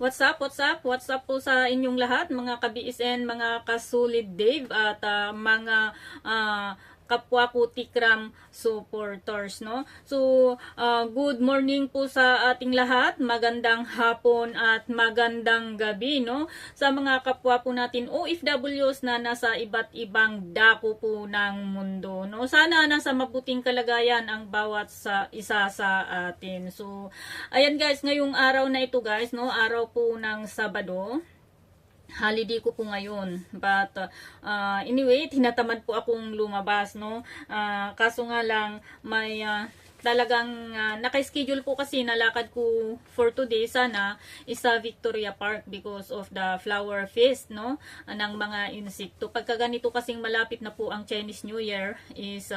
What's up? What's up? What's up po sa inyong lahat, mga ka-BSN, mga kasulid Dave at mga kapwa ko Tikram supporters, no? So, good morning po sa ating lahat. Magandang hapon at magandang gabi, no? Sa mga kapwa po natin OFWs na nasa iba't ibang dako po ng mundo, no? Sana nasa mabuting kalagayan ang bawat isa sa atin. So, ayan guys, ngayong araw na ito guys, no? Araw po ng Sabado. Holiday ko po ngayon, but anyway, tinatamad po akong lumabas, no? Kaso nga lang may talagang naka-schedule po kasi nalakad ko for today sana isa Victoria Park because of the flower feast, no? Ng mga insekto. Pagka ganito kasing malapit na po ang Chinese New Year is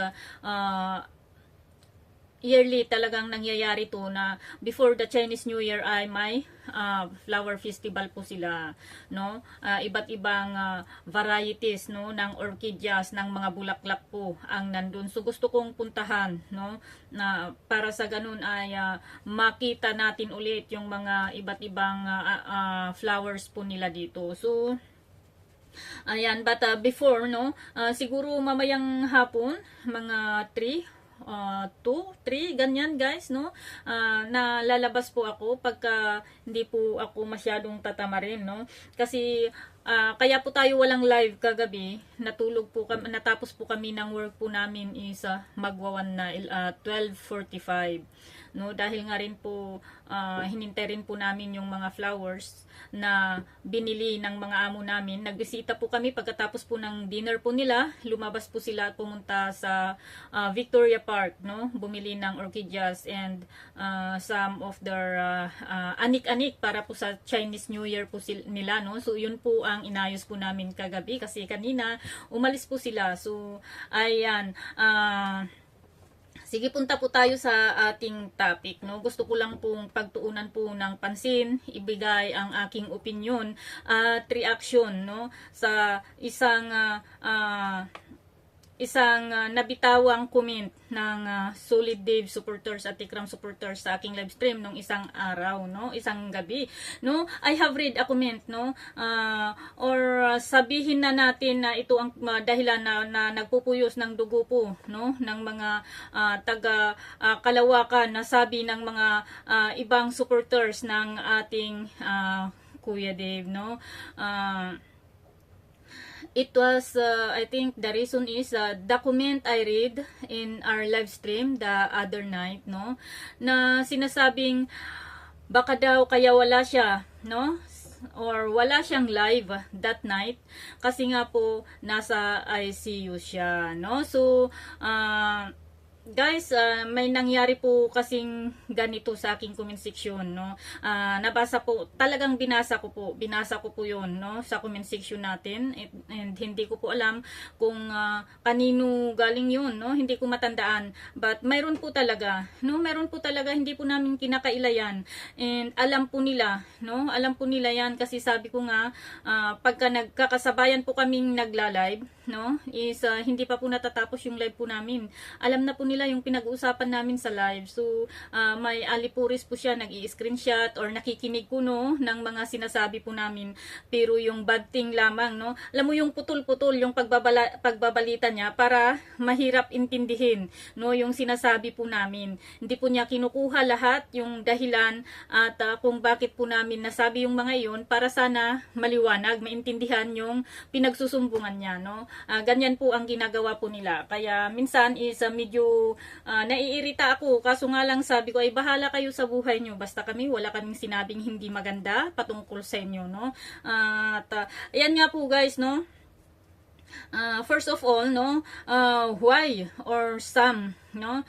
yearly talagang nangyayari to na before the Chinese New Year ay may flower festival po sila, no? Iba't ibang varieties, no, ng orchideas, ng mga bulaklak po ang nandun. So gusto kong puntahan, no, na para sa ganun ay makita natin ulit yung mga iba't ibang flowers po nila dito. So ayan, but before, no, siguro mamayang hapon, mga 2, 3, ganyan guys, no? Nalalabas po ako pagka hindi po ako masyadong tatamarin, no? Kasi kaya po tayo walang live kagabi. Natapos po kami ng work po namin is magwawan na 12:45, no? Dahil nga rin po hinintay rin po namin yung mga flowers na binili ng mga amo namin. Nagbisita po kami pagkatapos po ng dinner po nila. Lumabas po sila at pumunta sa Victoria Park, no? Bumili ng orchideas and some of their anik-anik para po sa Chinese New Year po nila, no? So yun po ang inayos po namin kagabi kasi kanina umalis po sila. So ayan, sige, punta po tayo sa ating topic, no? Gusto ko lang pong pagtuunan po ng pansin, ibigay ang aking opinion at reaction, no, sa isang nabitawang comment ng Solid Dave supporters at Tikram supporters sa aking live stream nung isang araw, no, isang gabi, no. I have read a comment, no, or sabihin na natin na ito ang dahilan na nagpupuyos ng dugo po, no, ng mga taga Kalawakan, na sabi ng mga ibang supporters ng ating Kuya Dave, no. It was, I think the reason is the comment I read in our live stream the other night, no, na sinasabing baka daw kaya wala siya, no, or wala siyang live that night kasi nga po nasa ICU siya, no. So guys, may nangyari po kasing ganito sa aking comment section, no. Nabasa po, talagang binasa ko po yun, no, sa comment section natin, and hindi ko po alam kung kanino galing yun, no, hindi ko matandaan, but mayroon po talaga, no, hindi po namin kinakailayan, and alam po nila, no, alam po nila yan kasi sabi ko nga, pagka nagkakasabayan po kaming nagla-live, no, is hindi pa po natatapos yung live po namin, alam na po nila yung pinag-uusapan namin sa live. So may alipuris po siya, nag-i-screenshot or nakikinig po, no, ng mga sinasabi po namin, pero yung bad thing lamang, no, alam mo yung putol-putol yung pagbabalita niya para mahirap intindihin, no, yung sinasabi po namin. Hindi po niya kinukuha lahat yung dahilan at kung bakit po namin nasabi yung mga iyon para sana maliwanag, maintindihan yung pinagsusumbungan niya, no. Ganyan po ang ginagawa po nila. Kaya minsan is medyo naiirita ako. Kaso nga lang sabi ko ay bahala kayo sa buhay nyo. Basta kami wala kaming sinabing hindi maganda patungkol sa inyo, no. At ayan nga po guys, no. First of all, no, why or some, no,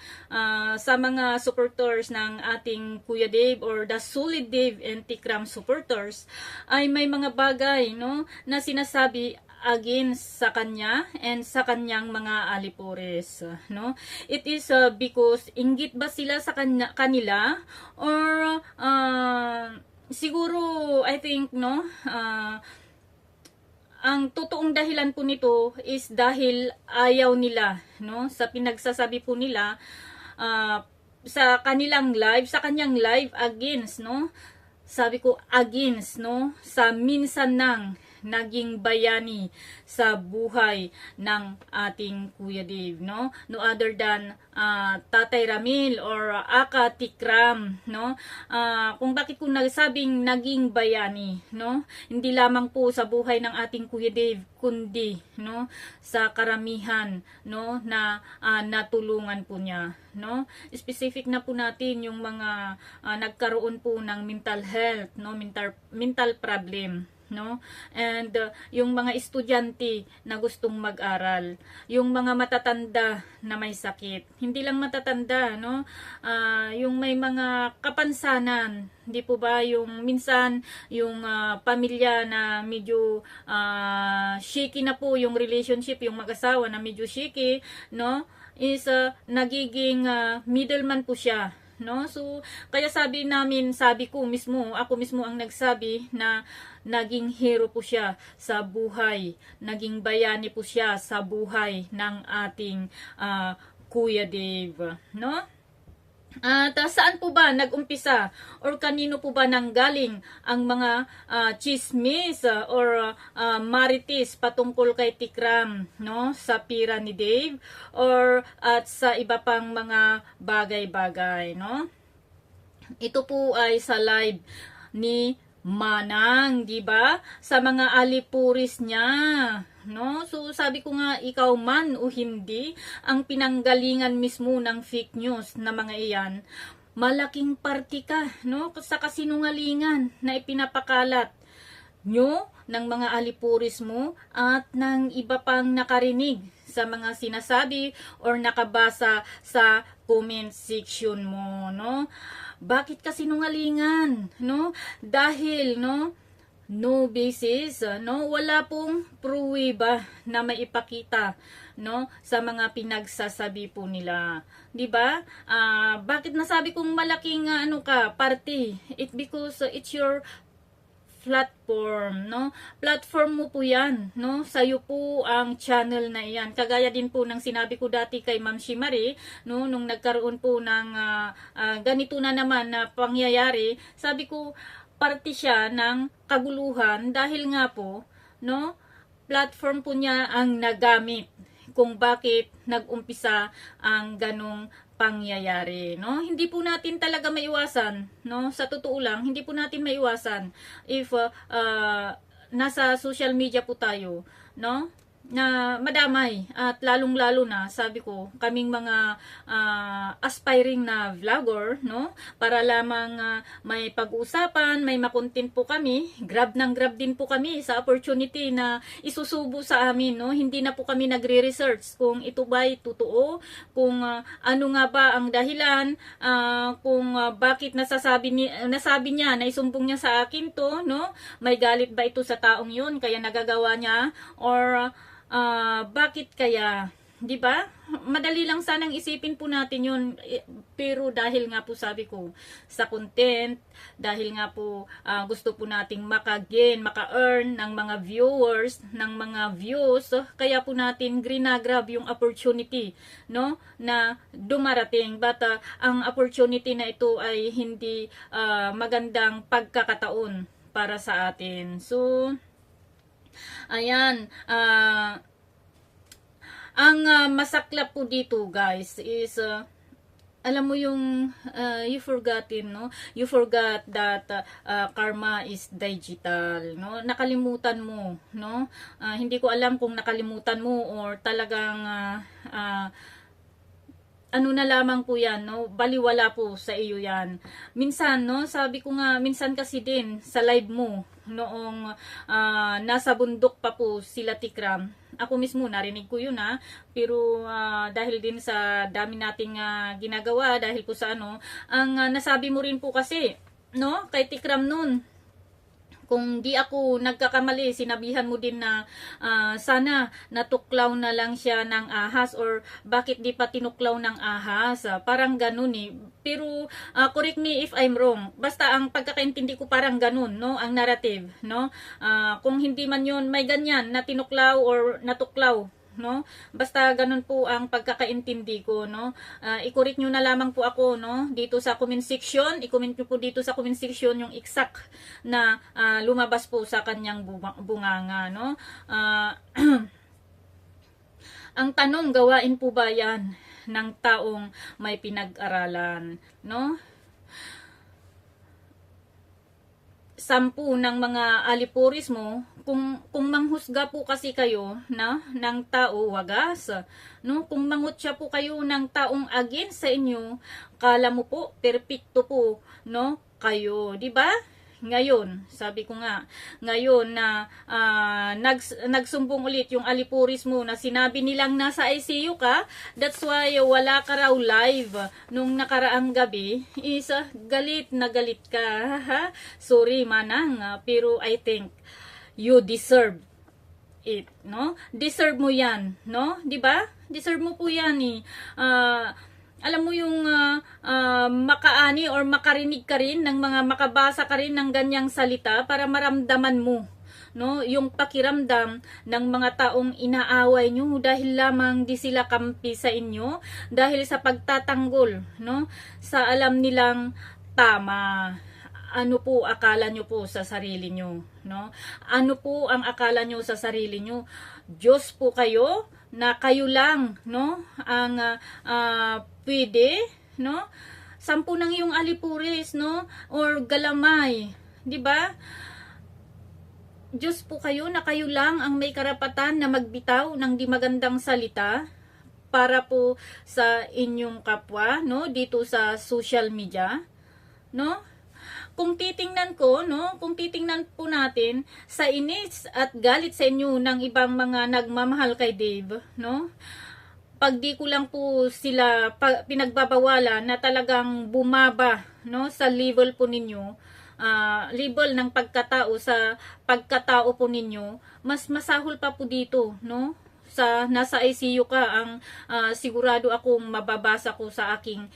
sa mga supporters ng ating Kuya Dave or the Solid Dave and Tikram supporters ay may mga bagay, no, na sinasabi against sa kanya and sa kanyang mga alipores, no. It is because inggit ba sila sa kanila or siguro I think, no, ang totoong dahilan po nito is dahil ayaw nila, no, sa pinagsasabi po nila sa kanilang live, sa kanyang live against, no, sabi ko, against, no, sa minsan nang naging bayani sa buhay ng ating Kuya Dave, no? No other than Tatay Ramil or Aka Tikram, no? Kung bakit ko nagsabing naging bayani, no? Hindi lamang po sa buhay ng ating Kuya Dave, kundi, no, sa karamihan, no, na natulungan po niya, no? Specific na po natin yung mga nagkaroon po ng mental health, no, mental problem, no, and yung mga estudyante na gustong mag-aral, yung mga matatanda na may sakit, hindi lang matatanda, no, yung may mga kapansanan, hindi po ba, yung minsan yung pamilya na medyo shaky na po yung relationship, yung mag-asawa na medyo shaky, no, is nagiging middleman po siya, no? So kaya sabi ko mismo, ako mismo ang nagsabi na naging hero po siya sa buhay, naging bayani po siya sa buhay ng ating Kuya Dave, no? At saan po ba nag-umpisa or kanino po ba nanggaling ang mga chismis or marites patungkol kay Tikram, no, sa pira ni Dave or at sa iba pang mga bagay-bagay, no? Ito po ay sa live ni Manang, di ba? Sa mga alipuris niya, no? So sabi ko nga, ikaw man o hindi, ang pinanggalingan mismo ng fake news na mga iyan, malaking party ka, no, sa kasinungalingan na ipinapakalat nyo ng mga alipuris mo at ng iba pang nakarinig sa mga sinasabi or nakabasa sa comment section mo, no? Bakit kasi nungalingan, no? Dahil, no, no basis, no, wala pong pruweba na maipakita, no, sa mga pinagsasabi po nila, 'di ba? Bakit nasabi kong malaking party? It because it's your platform, no? Platform mo po 'yan, no? Sa'yo po ang channel na 'yan. Kagaya din po ng sinabi ko dati kay Ma'am Shimari, no, nung nagkaroon po ng ganito na naman na pangyayari, sabi ko parte siya ng kaguluhan dahil nga po, no, platform po niya ang nagamit kung bakit nag-umpisa ang ganong pangyayari, no? Hindi po natin talaga maiwasan, no? Sa totoo lang, hindi po natin maiwasan if nasa social media po tayo, no, na madamay at lalong-lalo na, sabi ko, kaming mga aspiring na vlogger, no, para lamang may pag-uusapan, may makontent po kami, grab din po kami sa opportunity na isusubo sa amin, no. Hindi na po kami nagre-research kung ito ba'y totoo, kung ano nga ba ang dahilan, kung bakit nasabi niya, naisumbong niya sa akin to, no, may galit ba ito sa taong yun kaya nagagawa niya, or bakit kaya, 'di ba? Madali lang sanang isipin po natin 'yun, pero dahil nga po sabi ko sa content, dahil nga po gusto po nating maka-earn ng mga viewers, ng mga views, kaya po natin grinagrab yung opportunity, no, na dumarating. But ang opportunity na ito ay hindi magandang pagkakataon para sa atin. So ayan, ang masaklap po dito, guys, is alam mo yung you forgot that karma is digital, no? Nakalimutan mo, no? Hindi ko alam kung nakalimutan mo or talagang ano na lamang po yan, no? Baliwala po sa iyo yan. Minsan, no? Sabi ko nga, minsan kasi din sa live mo, noong nasa bundok pa po sila Tikram, ako mismo narinig ko yun, pero dahil din sa dami nating ginagawa, dahil po sa ang nasabi mo rin po kasi, no, kay Tikram nun, kung di ako nagkakamali, sinabihan mo din na sana natuklaw na lang siya ng ahas, or bakit di pa tinuklaw ng ahas, parang ganun eh. Pero correct me if I'm wrong, basta ang pagkakaintindi ko parang ganun, no, ang narrative, no. Kung hindi man yun may ganyan na tinuklaw or natuklaw, no? Basta ganun po ang pagkakaintindi ko, no? I-correct nyo na lamang po ako, no? Dito sa comment section, i-comment nyo po dito sa comment section yung exact na lumabas po sa kanyang bunganga, no? Ang tanong, gawain po ba yan ng taong may pinag-aralan, no? 10 ng mga alipuris mo, kung manghusga po kasi kayo na ng tao, wagas, no? Kung mangutya po kayo ng taong against sa inyo, kala mo po perpekto po, no? Kayo, di ba? Ngayon, sabi ko nga, ngayon na nagsumbong ulit yung alipuris mo na sinabi nilang nasa ICU ka, that's why wala ka raw live nung nakaraang gabi, is galit na galit ka. Sorry manang, pero I think you deserve it, no? Deserve mo yan, no? 'Di ba? Deserve mo po yan eh. Alam mo yung makaani or makarinig ka rin ng mga makabasa ka rin ng ganyang salita para maramdaman mo, no, yung pakiramdam ng mga taong inaaway nyo dahil lamang di sila kampi sa inyo, dahil sa pagtatanggol, no, sa alam nilang tama. Ano po akala nyo po sa sarili nyo, no? Ano po ang akala nyo sa sarili nyo? Diyos po kayo na kayo lang, no, ang pwede, no? 10 ng iyong alipuris, no, or galamay, 'di ba? Diyos po kayo na kayo lang ang may karapatan na magbitaw ng di magandang salita para po sa inyong kapwa, no, dito sa social media, no? Kung titingnan ko, no, kung titingnan po natin sa inis at galit sa inyo ng ibang mga nagmamahal kay Dave, no, pag di ko lang po sila pinagbabawalan na talagang bumaba, no, sa level po ninyo, level ng pagkatao sa pagkatao po ninyo, mas masahol pa po dito, no, sa nasa ICU ka ang sigurado akong mababasa ko sa aking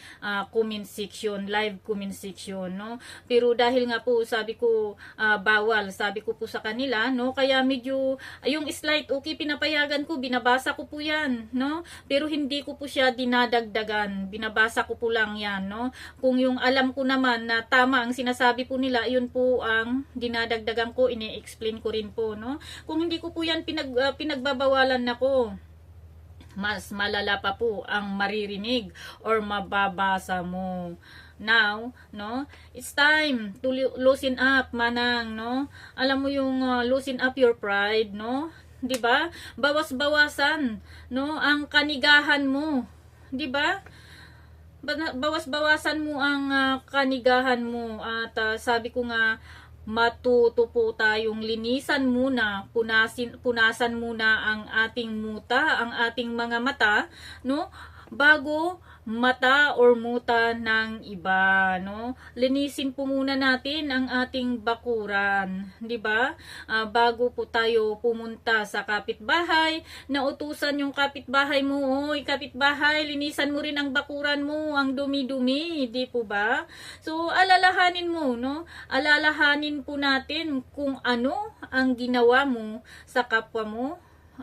comment section, live comment section, no. Pero dahil nga po sabi ko bawal, sabi ko po sa kanila, no, kaya medyo yung slide okay pinapayagan ko, binabasa ko po yan, no, pero hindi ko po siya dinadagdagan, binabasa ko po lang yan, no. Kung yung alam ko naman na tama ang sinasabi po nila, yun po ang dinadagdagan ko, ini-explain ko rin po, no. Kung hindi ko po yan pinagbabawalan na ko, mas malala pa po ang maririnig or mababasa mo. Now, no, it's time to loosen up, manang, no. Alam mo yung loosen up your pride, no, 'di ba? Bawas-bawasan, no, ang kanigahan mo, 'di ba? Bawas-bawasan mo ang kanigahan mo at sabi ko nga, matuto po tayong linisan muna, punasan muna ang ating muta, ang ating mga mata, no, bago mata or muta ng iba, no. Linisin po muna natin ang ating bakuran, 'di ba? Bago po tayo pumunta sa kapitbahay, nautusan yung kapitbahay mo, oy kapitbahay, linisan mo rin ang bakuran mo, ang dumi-dumi, 'di po ba? So alalahanin mo, no? Alalahanin po natin kung ano ang ginawa mo sa kapwa mo,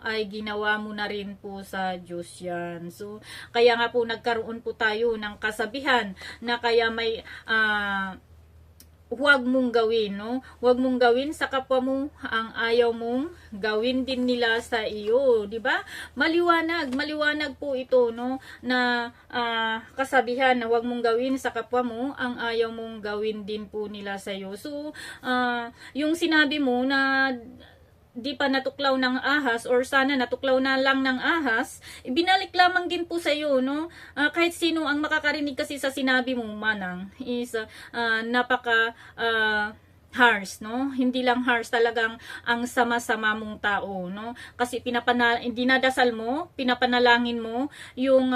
ay ginawa mo na rin po sa Diyos yan. So, kaya nga po nagkaroon po tayo ng kasabihan na kaya may huwag mong gawin, no? Huwag mong gawin sa kapwa mo ang ayaw mong gawin din nila sa iyo, 'di ba? Maliwanag po ito, no, na kasabihan na huwag mong gawin sa kapwa mo ang ayaw mong gawin din po nila sa iyo. So, yung sinabi mo na di pa natuklaw ng ahas or sana natuklaw na lang ng ahas, ibinalik lamang din po sa iyo, no? Kahit sino ang makakarinig kasi sa sinabi mo, manang, is napaka harsh, no? Hindi lang harsh, talagang ang sama-sama mong tao, no? Kasi dinadasal mo, pinapanalangin mo yung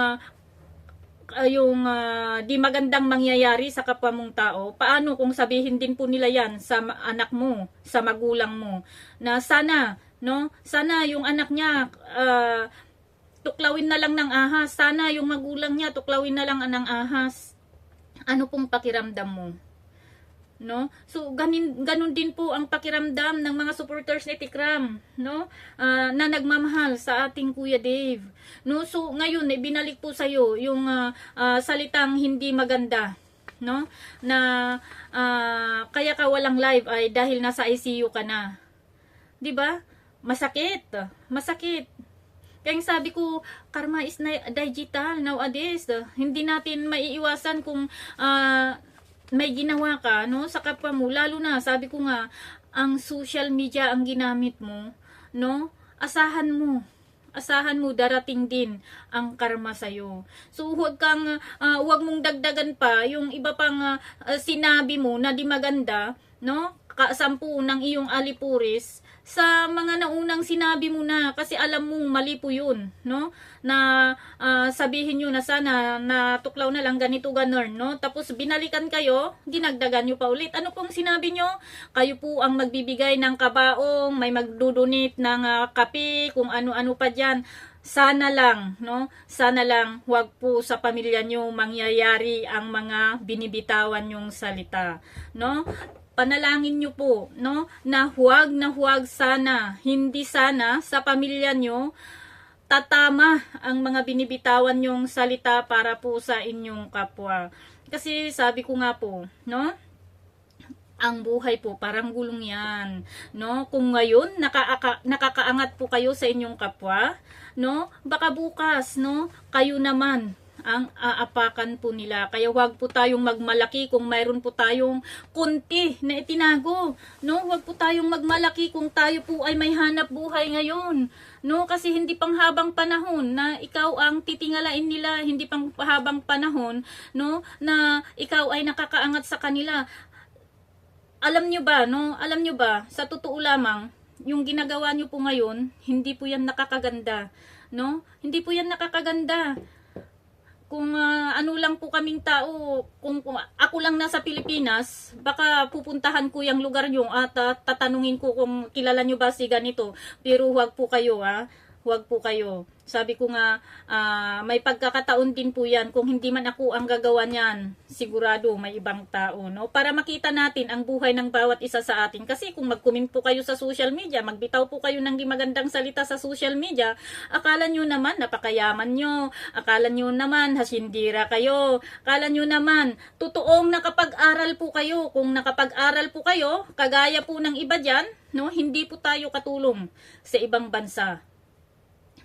di magandang mangyayari sa kapwa mong tao. Paano kung sabihin din po nila yan sa anak mo, sa magulang mo, na sana, no, sana yung anak niya tuklawin na lang ng ahas, sana yung magulang niya tuklawin na lang ng ahas. Ano pong pakiramdam mo? no? So ganun din po ang pakiramdam ng mga supporters ni Tikram, no? Na nagmamahal sa ating Kuya Dave, no? So ngayon binalik po sa iyo yung salitang hindi maganda, no? Na kaya ka walang live ay dahil nasa ICU ka na. 'Di ba? Masakit. Masakit. Kaya sabi ko, karma is digital nowadays. Hindi natin maiiwasan kung may ginawa ka, no, sa kapwa mo. Lalo na, sabi ko nga, ang social media ang ginamit mo, no, asahan mo darating din ang karma sa'yo. So huwag mong dagdagan pa yung iba pang sinabi mo na di maganda, no, kasampu ng iyong alipuris sa mga naunang sinabi mo na, kasi alam mong mali po yun, no, na sabihin nyo na sana natuklaw na lang ganito ganon, no, tapos binalikan kayo, dinagdagan nyo pa ulit. Ano pong sinabi nyo? Kayo po ang magbibigay ng kabaong, may magdudunit ng kape, kung ano-ano pa dyan. Sana lang, no, sana lang wag po sa pamilya nyo mangyayari ang mga binibitawan nyong salita, no. Panalangin nyo po, no, na huwag sana, hindi sana sa pamilya nyo tatama ang mga binibitawan nyong salita para po sa inyong kapwa. Kasi sabi ko nga po, no, ang buhay po parang gulong yan, no. Kung ngayon nakakaangat po kayo sa inyong kapwa, no, baka bukas, no, kayo naman ang aapakan po nila. Kaya wag po tayong magmalaki kung mayroon po tayong kunti na itinago, no. Wag po tayong magmalaki kung tayo po ay may hanap buhay ngayon, no, kasi hindi pang habang panahon na ikaw ang titingalain nila, hindi pang habang panahon, no, na ikaw ay nakakaangat sa kanila. Alam nyo ba, no, alam nyo ba, sa totoo lamang, yung ginagawa nyo po ngayon, hindi po yan nakakaganda, no, hindi po yan nakakaganda. Kung ano lang po kaming tao, kung ako lang nasa Pilipinas, baka pupuntahan ko yung lugar nyo at tatanungin ko kung kilala nyo ba si ganito. Pero huwag po kayo, huwag po kayo. Sabi ko nga, may pagkakataon din po yan. Kung hindi man ako ang gagawa niyan, sigurado may ibang tao, no? Para makita natin ang buhay ng bawat isa sa atin. Kasi kung mag-comment po kayo sa social media, magbitaw po kayo ng di magandang salita sa social media, akala nyo naman napakayaman nyo, akala nyo naman hasindira kayo, akala nyo naman totoong nakapag-aral po kayo. Kung nakapag-aral po kayo, kagaya po ng iba dyan, no? Hindi po tayo katulong sa ibang bansa,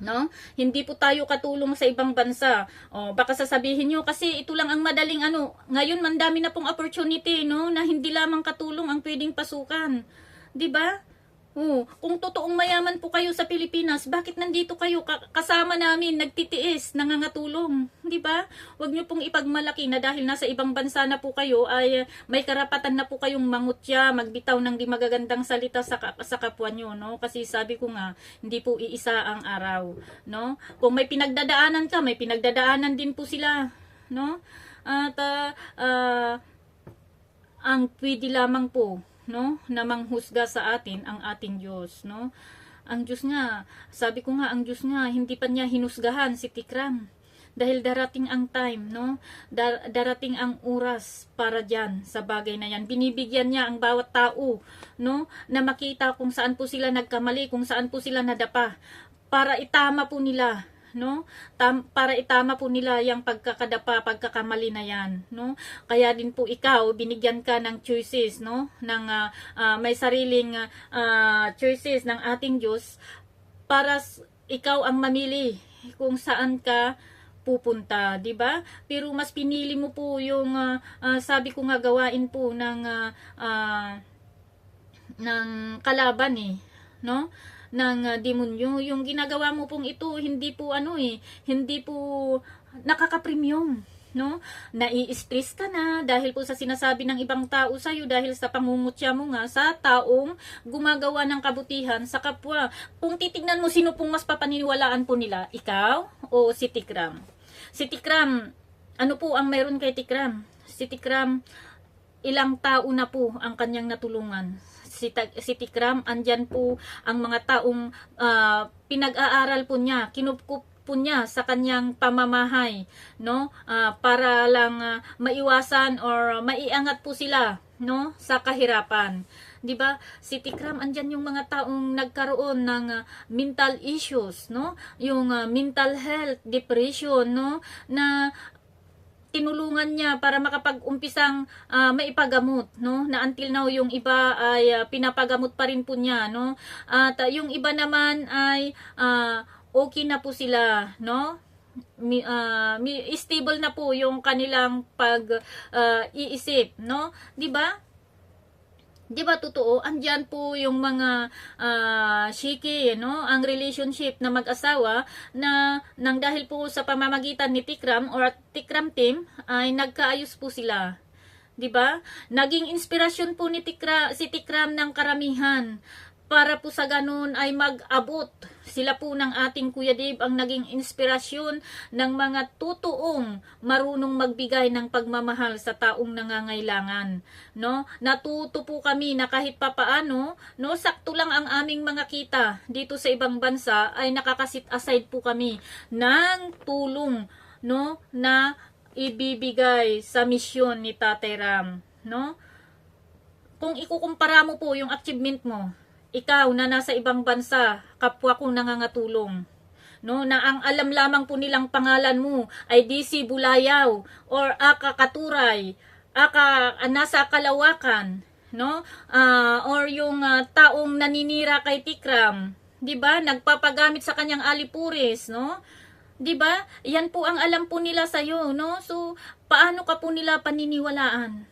no? Hindi po tayo katulong sa ibang bansa. Baka sasabihin nyo, kasi ito lang ang madaling ngayon mandami na pong opportunity, no, na hindi lamang katulong ang pwedeng pasukan. 'Di ba? Kung totoong mayaman po kayo sa Pilipinas, bakit nandito kayo kasama namin, nagtitiis, nangangatulong, 'di ba? Huwag niyo pong ipagmalaki na dahil nasa ibang bansa na po kayo ay may karapatan na po kayong mangutya, magbitaw ng di magagandang salita sa kapwa niyo, no? Kasi sabi ko nga, hindi po iisa ang araw, no? Kung may pinagdadaanan ka, may pinagdadaanan din po sila, no? At ang pwede lamang po, no, na manghusga sa atin ang ating Diyos, no. Ang Diyos nga, sabi ko nga, ang Diyos nga hindi pa niya hinusgahan si Tikram dahil darating ang time, no, darating ang oras para diyan sa bagay na yan. Binibigyan niya ang bawat tao, no, na makita kung saan po sila nagkamali, kung saan po sila nadapa, para itama po nila, no, para itama po nila yung pagkakamali na yan, no. Kaya din po ikaw binigyan ka ng choices, no, ng may sariling choices ng ating Diyos para ikaw ang mamili kung saan ka pupunta, 'di ba? Pero mas pinili mo po yung sabi ko nga gawain po ng kalaban, no, ng demonyo. Yung ginagawa mo pong ito, hindi po hindi po nakaka-premium, no? Nai-stress ka na dahil po sa sinasabi ng ibang tao sa iyo, dahil sa pangungutya mo nga sa taong gumagawa ng kabutihan sa kapwa. Kung titingnan mo, sino pong mas papaniniwalaan po nila, ikaw o si Tikram? Si Tikram, ano po ang meron kay Tikram? Si Tikram, ilang tao na po ang kanyang natulungan. Si Tikram, andyan po ang mga taong pinag-aaral po niya, kinupkup po niya sa kanyang pamamahay, no, para lang maiwasan or maiangat po sila no, sa kahirapan. 'Di ba? Si Tikram, andyan yung mga taong nagkaroon ng mental issues, no? Yung mental health, depression, no? Na tinulungan niya para makapag-umpisang maipagamot, no? Na until now yung iba ay pinapagamot pa rin po niya, no? At yung iba naman ay okay na po sila, no? Stable na po yung kanilang pag-iisip, no? 'Di ba? 'Di ba totoo? Andiyan po yung mga shiki, no? Ang relationship na mag-asawa na nang dahil po sa pamamagitan ni Tikram or Tikram team ay nagkaayos po sila. 'Di ba? Naging inspirasyon po si Tikram ng karamihan. Para po sa ganun ay mag-abot. Sila po ng ating Kuya Dave ang naging inspirasyon ng mga totoong marunong magbigay ng pagmamahal sa taong nangangailangan, no? Natuto po kami na kahit papaano, no, sakto lang ang aming mga kita dito sa ibang bansa ay nakakasit aside po kami ng tulong, no, na ibibigay sa misyon ni Tatay Ram, no? Kung ikukumpara mo po yung achievement mo, ikaw na nasa ibang bansa, kapwa kong nangangatulong, no, na ang alam lamang po nilang pangalan mo ay DC Bulayaw or Aka Katuray, Aka nasa Kalawakan, no, or yung taong naninira kay Tikram, 'di ba? Nagpapagamit sa kanyang alipuris, no? 'Di ba? Yan po ang alam po nila sa iyo, no? So, paano ka po nila paniniwalaan?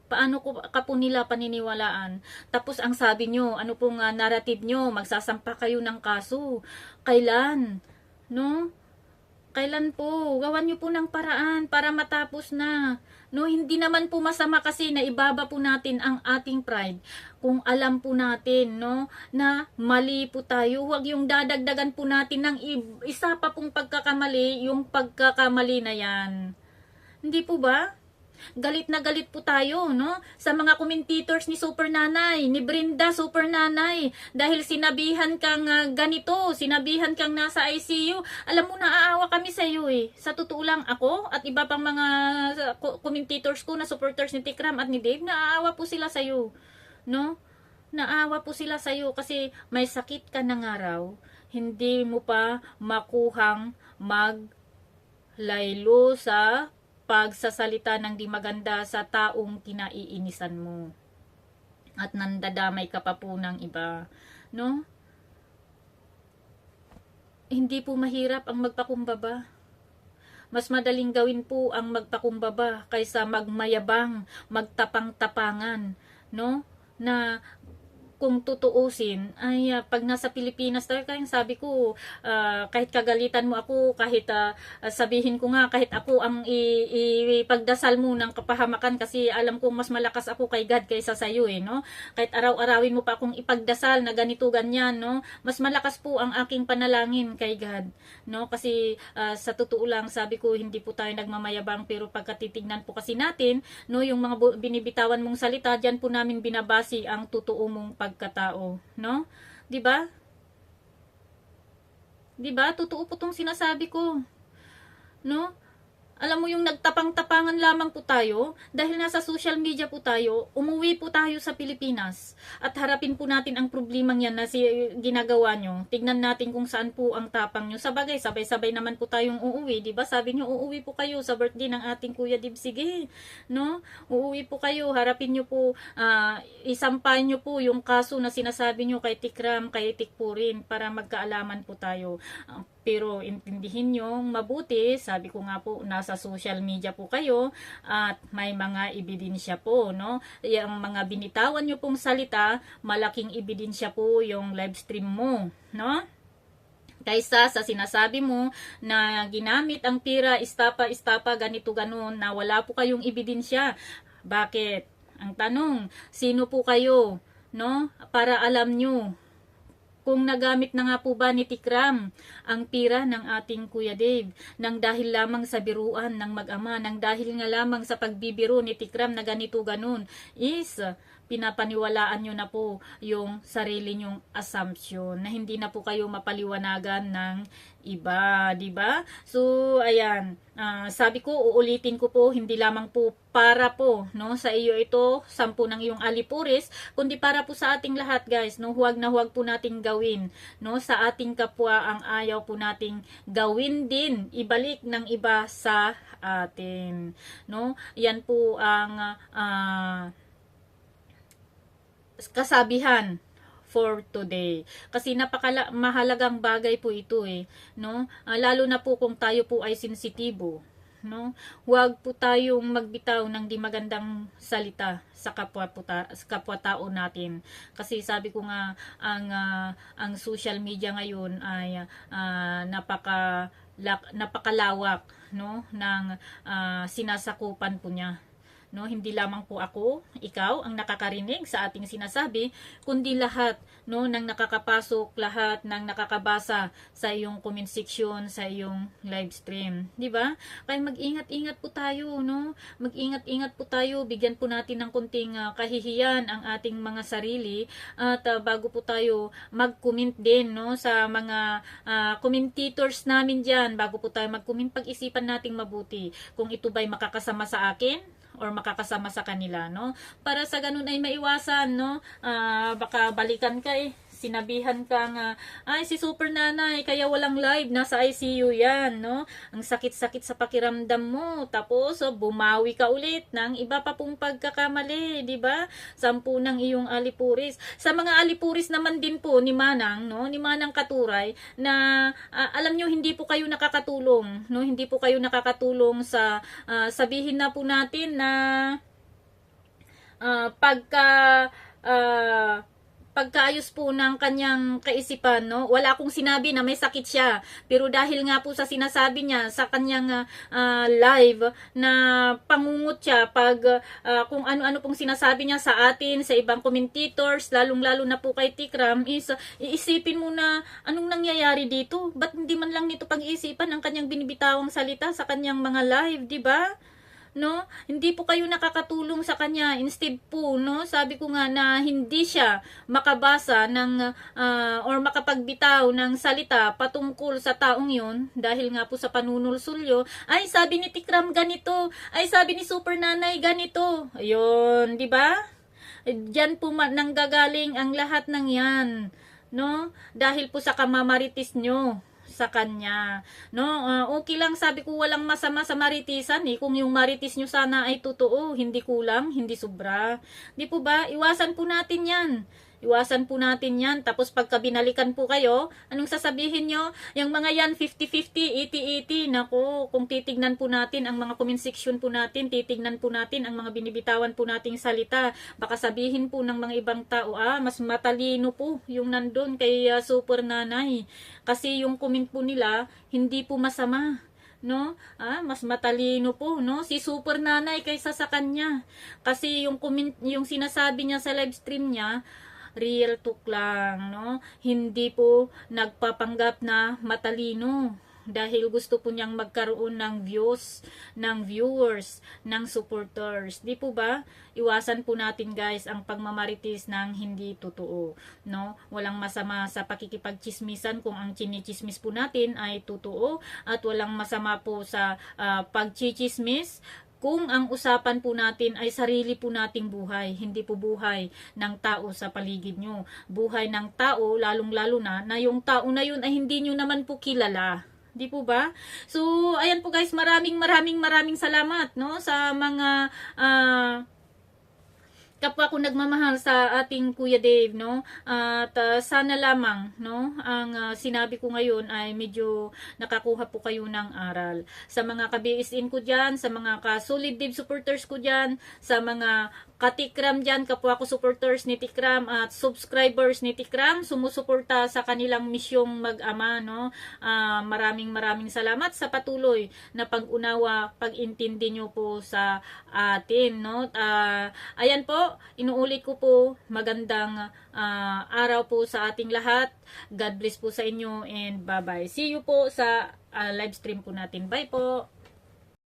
Paano ka po nila paniniwalaan? Tapos ang sabi nyo, ano pong narrative nyo, magsasampa kayo ng kaso. Kailan? No? Kailan po? Gawan nyo po ng paraan para matapos na. No, hindi naman po masama kasi na ibaba po natin ang ating pride. Kung alam po natin, no, na mali po tayo, huwag yung dadagdagan po natin ng isa pa pong pagkakamali, yung pagkakamali na yan. Hindi po ba? Galit na galit po tayo, no? Sa mga commentators ni Super Nanay, ni Brenda Super Nanay, dahil sinabihan kang ganito, sinabihan kang nasa ICU. Alam mo, naaawa kami sa iyo eh. Sa totoo lang, ako at iba pang mga commentators ko na supporters ni Tikram at ni Dave, naaawa po sila sa iyo, no? Naawa po sila sa iyo kasi may sakit ka ng araw, hindi mo pa makuhang maglaylo sa pagsasalita ng di maganda sa taong kinaiinisan mo. At nandadamay ka pa po ng iba, no? Hindi po mahirap ang magpakumbaba. Mas madaling gawin po ang magpakumbaba kaysa magmayabang, magtapang-tapangan, no? Na kung tutuusin, ay pag nasa Pilipinas talaga, yung sabi ko, kahit kagalitan mo ako, kahit sabihin ko nga, kahit ako ang ipagdasal mo ng kapahamakan kasi alam kong mas malakas ako kay God kaysa sa iyo eh, no? Kahit araw-arawin mo pa akong ipagdasal na ganito, ganyan, no? Mas malakas po ang aking panalangin kay God, no? Kasi sa totoo lang, sabi ko, hindi po tayo nagmamayabang, pero pagkatitignan po kasi natin, no, yung mga binibitawan mong salita, diyan po namin binabasi ang totoo mong pagkatao, no? 'Di ba? 'Di ba? Totoo po 'tong sinasabi ko. No? Alam mo yung nagtapang-tapangan lamang po tayo dahil nasa social media po tayo, umuwi po tayo sa Pilipinas at harapin po natin ang problemang yan na ginagawa nyo. Tignan natin kung saan po ang tapang nyo. Sabagay, sabay-sabay naman po tayong uuwi, di ba? Sabi nyo, uuwi po kayo sa birthday ng ating Kuya Dib. Sige, no? Uuwi po kayo, harapin nyo po, isampahin nyo po yung kaso na sinasabi nyo kay Tikram, kay Tikpurin para magkaalaman po tayo. Pero intindihin nyo mabuti, sabi ko nga po, nasa social media po kayo at may mga ebidensya po, no? Yung mga binitawan nyo pong salita, malaking ebidensya po yung live stream mo, no? Kaysa sa sinasabi mo na ginamit ang pira, istapa, ganito, ganon, na wala po kayong ebidensya. Bakit? Ang tanong, sino po kayo, no? Para alam nyo kung nagamit na nga po ba ni Tikram ang pira ng ating Kuya Dave nang dahil lamang sa biruan ng mag-ama, nang dahil nga lamang sa pagbibiro ni Tikram na ganito ganon, is pinapaniwalaan nyo na po yung sarili nyong assumption, na hindi na po kayo mapaliwanagan ng iba, di ba? So, ayan, sabi ko, uulitin ko po, hindi lamang po para po, no, sa iyo ito, 10 ng iyong alipuris, kundi para po sa ating lahat, guys, no, huwag na huwag po nating gawin, no, sa ating kapwa ang ayaw po nating gawin din, ibalik ng iba sa atin, no? Yan po ang kasabihan for today. Kasi mahalagang bagay po ito no? Lalo na po kung tayo po ay sensitibo, no? Huwag po tayong magbitaw ng di magandang salita sa kapwa-tao natin. Kasi sabi ko nga ang social media ngayon ay napakalawak, no, ng sinasakupan po niya. No, hindi lamang po ako, ikaw ang nakakarinig sa ating sinasabi, kundi lahat, no, ng nakakapasok, lahat ng nakakabasa sa iyong comment section, sa iyong live stream, di ba? Kaya mag-ingat-ingat po tayo, no? Mag-ingat-ingat po tayo, bigyan po natin ng konting kahihiyan ang ating mga sarili, at bago po tayo mag-comment din, no, sa mga commentators namin diyan, bago po tayo mag-comment, pag-isipan nating mabuti kung ito ba'y makakasama sa akin or makakasama sa kanila, no? Para sa ganun ay maiwasan, no? Baka balikan ka sinabihan ka nga, ay si Super Nanay, kaya walang live, nasa ICU yan, no? Ang sakit-sakit sa pakiramdam mo, tapos bumawi ka ulit ng iba pa pong pagkakamali, di ba? 10 ng iyong alipuris. Sa mga alipuris naman din po ni Manang, no? Ni Manang Katuray, na alam nyo, hindi po kayo nakakatulong, no? Hindi po kayo nakakatulong sa sabihin na po natin na pagkaayos po ng kanyang kaisipan, no? Wala akong sinabi na may sakit siya. Pero dahil nga po sa sinasabi niya sa kanyang live na pangungot siya pag kung ano-ano pong sinasabi niya sa atin, sa ibang commentators, lalong-lalo na po kay Tikram, is iisipin mo na anong nangyayari dito? Ba't hindi man lang nito pag-iisipan ang kanyang binibitawang salita sa kanyang mga live, di ba? No, hindi po kayo nakakatulong sa kanya. Instead po, no, sabi ko nga na hindi siya makabasa ng or makapagbitaw ng salita patungkol sa taong yun dahil nga po sa panunulsulyo. Ay, sabi ni Tikram ganito, ay sabi ni Super Nanay ganito. Ayun, di ba? Diyan po nanggagaling ang lahat ng yan, no? Dahil po sa kamamaritis nyo sa kanya, no? Okay lang, sabi ko, walang masama sa maritisan kung yung maritis nyo sana ay totoo, hindi kulang, hindi sobra, di po ba? Iwasan po natin yan. Iwasan po natin yan. Tapos pagka binalikan po kayo, anong sasabihin nyo? Yung mga yan, 50-50, 80-80. Naku, kung titignan po natin ang mga comment section po natin, titignan po natin ang mga binibitawan po nating salita, baka sabihin po ng mga ibang tao, mas matalino po yung nandun kay Super Nanay. Kasi yung comment po nila, hindi po masama, no? Mas matalino po, no, si Super Nanay kaysa sa kanya. Kasi yung comment, yung sinasabi niya sa live stream niya, real talk lang, no? Hindi po nagpapanggap na matalino dahil gusto po niyang magkaroon ng views, ng viewers, ng supporters. Di po ba? Iwasan po natin, guys, ang pagmamaritis ng hindi totoo, no? Walang masama sa pakikipagchismisan kung ang chinichismis po natin ay totoo, at walang masama po sa pagchichismis kung ang usapan po natin ay sarili po nating buhay, hindi po buhay ng tao sa paligid nyo. Buhay ng tao, lalong-lalo na yung tao na yun ay hindi nyo naman po kilala. Di po ba? So, ayan po guys, maraming salamat, no, sa mga kapwa ko nagmamahal sa ating Kuya Dave, no? At sana lamang, no, ang sinabi ko ngayon ay medyo nakakuha po kayo ng aral. Sa mga ka-BSN ko dyan, sa mga ka-Solid Dave supporters ko dyan, sa mga ka-Tikram dyan, kapwa ko supporters ni Tikram at subscribers ni Tikram, sumusuporta sa kanilang misyong mag-ama, no? Maraming salamat sa patuloy na pag-unawa, pag-intindi nyo po sa atin, no? Ayan po, inuulit ko po, magandang araw po sa ating lahat. God bless po sa inyo and bye-bye. See you po sa live stream po natin. Bye po!